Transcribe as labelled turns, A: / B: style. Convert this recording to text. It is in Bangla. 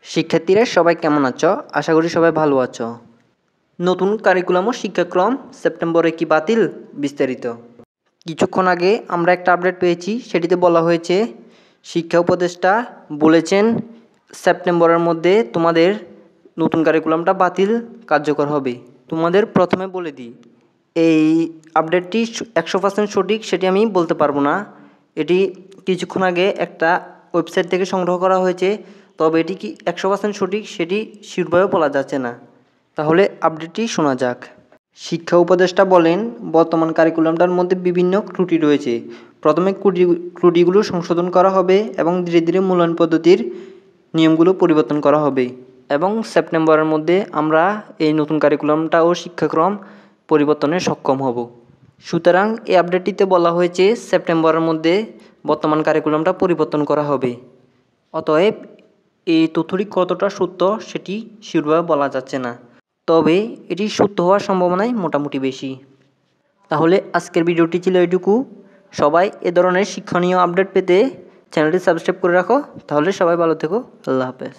A: শিক্ষার্থীরা সবাই কেমন আছো? আশা করি সবাই ভালো আছো। নতুন কারিকুলাম ও শিক্ষাক্রম সেপ্টেম্বরে কি বাতিল? বিস্তারিত। কিছুক্ষণ আগে আমরা একটা আপডেট পেয়েছি, সেটিতে বলা হয়েছে শিক্ষা উপদেষ্টা বলেছেন সেপ্টেম্বরের মধ্যে তোমাদের নতুন কারিকুলামটা বাতিল কার্যকর হবে। তোমাদের প্রথমে বলে দিই, এই আপডেটটি 100% সঠিক সেটি আমি বলতে পারবো না। এটি কিছুক্ষণ আগে একটা ওয়েবসাইট থেকে সংগ্রহ করা হয়েছে, তবে এটি কি 100% সঠিক সেটি শিওরভাবে বলা যাচ্ছে না। তাহলে আপডেটটি শোনা যাক। শিক্ষা উপদেষ্টা বলেন, বর্তমান কারিকুলামটার মধ্যে বিভিন্ন ত্রুটি রয়েছে। প্রথমে ত্রুটিগুলো সংশোধন করা হবে এবং ধীরে ধীরে মূল্যায়ন পদ্ধতির নিয়মগুলো পরিবর্তন করা হবে এবং সেপ্টেম্বরের মধ্যে আমরা এই নতুন কারিকুলামটা ও শিক্ষাক্রম পরিবর্তনে সক্ষম হব। সুতরাং এই আপডেটটিতে বলা হয়েছে সেপ্টেম্বরের মধ্যে বর্তমান কারিকুলামটা পরিবর্তন করা হবে। অতএব এই তথ্যটি কতটা সত্য সেটি শিওরভাবে বলা যাচ্ছে না, তবে এটি সত্য হওয়ার সম্ভাবনাই মোটামুটি বেশি। তাহলে আজকের ভিডিওটি ছিল এটুকু। সবাই এ ধরনের শিক্ষণীয় আপডেট পেতে চ্যানেলটি সাবস্ক্রাইব করে রাখো। তাহলে সবাই ভালো থেকো। আল্লাহ হাফেজ।